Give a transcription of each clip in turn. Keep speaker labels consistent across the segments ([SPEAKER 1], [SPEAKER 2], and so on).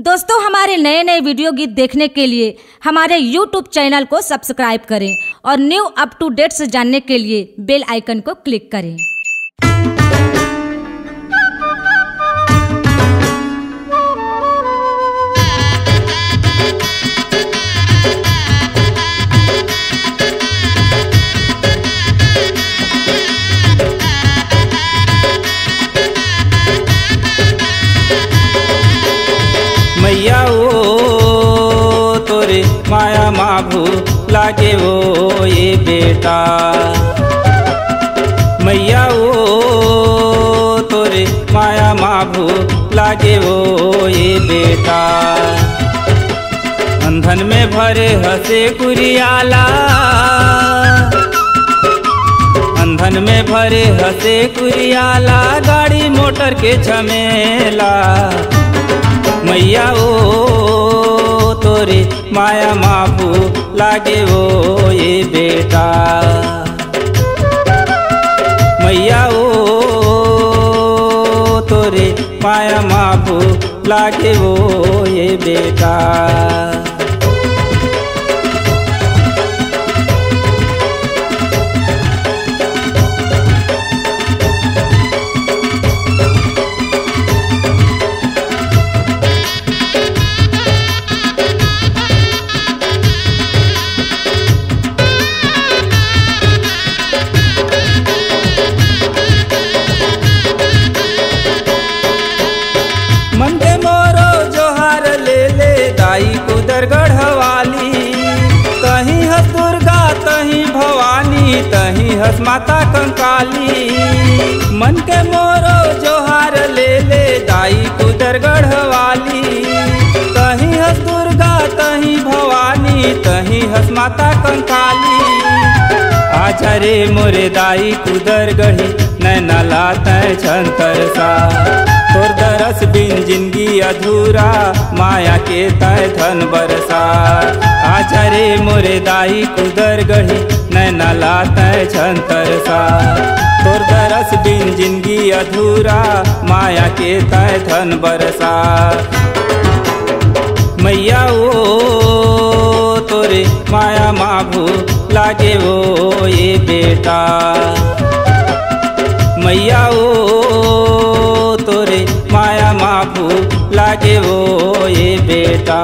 [SPEAKER 1] दोस्तों, हमारे नए नए वीडियो गीत देखने के लिए हमारे YouTube चैनल को सब्सक्राइब करें और न्यू अप टू डेट से जानने के लिए बेल आइकन को क्लिक करें।
[SPEAKER 2] मैया ओ तोरे माया माभू लागे वो ये बेटा। मैया ओ तोरे माया माभू लागे वो ये बेटा। अंधन में भरे हंसे कुरियाला, अंधन में भरे हंसे कुरियाला, गाड़ी मोटर के झमेला। मैया ओ तोरे माया माभू लागे वो ये बेटा। मैया ओ तोरे माया माभू लागे वो ये बेटा। मन के मोरो जोहार ले ले दाई कुदर गढ़वाली। तहीं हस दुर्गा तहीं भवानी, तहीं हस माता कंकाली। मन के मोरो जोहार ले ले दाई कुदर गढ़वाली। तहीं हस दुर्गा तहीं भवानी, तहीं हस माता कंकाली। आजा रे मोरे दाई कुदर गढ़ी, नैना लाते छंतर सा। तोर दरस बिन जिंदगी अधूरा, माया के तय धन बरसा। आजा रे मोरे दाई कुदर गढ़ी, नैना लाते छंतर सा। तोर दरस बिन जिंदगी अधूरा, माया के तय धन बरसा। मैया ओ तोरे माया माभू लागे वो ये बेटा। मैया ओ तोरे माया माभू लागे वो ये बेटा।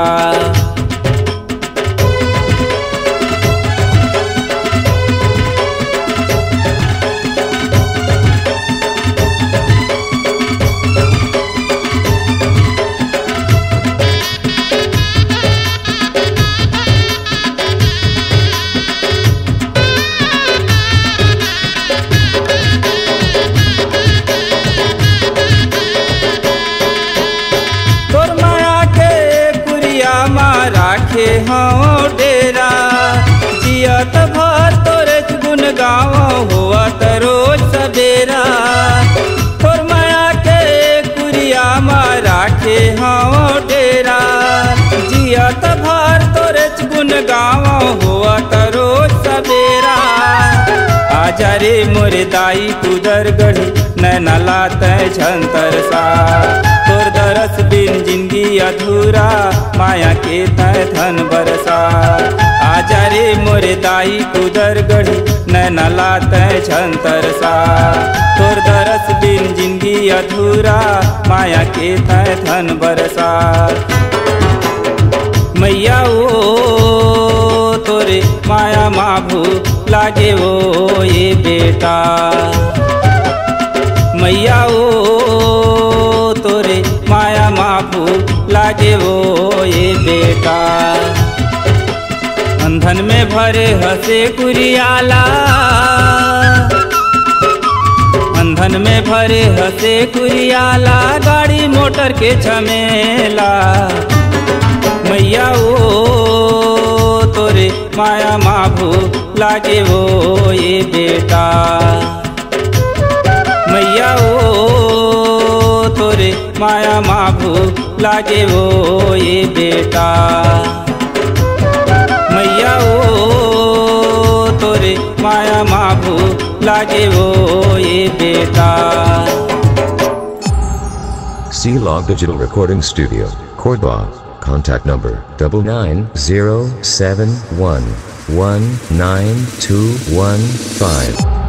[SPEAKER 2] राखे हाँ डेरा, जियत भर तोरे गुन गाँव होवत रोज सबेरा। तोर माया के कुरिया माँ राखे हाँ डेरा, जियत भर तोरे गुन गाँव होवत रोज सबेरा। आजा रे मोरे दाई कुदर गढ़ी, नैना लाते झंतर सा। तोर दरस बिन जिंदगी अधूरा, माया के तय धन बरसा। आजा रे मोरे दाई कुदर गढ़ी, नैना लाते झंतर सा। तोर दरस बिन जिंदगी अधूरा, माया के तय धन बरसा। मैया ओ तोरे माया माभू लागे वो ये बेटा। मैया ओ तोरे माया माभू लागे वो ये बेटा। अंधन में भरे हंसे कुरियाला, अंधन में भरे हंसे कुरियाला, गाड़ी मोटर के झमेला। मैया ओ तोरे माया माभू लागे वो ये बेटा। मैया ओ तोरे माया माभू लागे वो ये बेटा। मैया ओ तोरे माया माभू लागे वो ये बेटा।
[SPEAKER 3] C-Log Digital Recording Studio, Korba. Contact number 99071192115.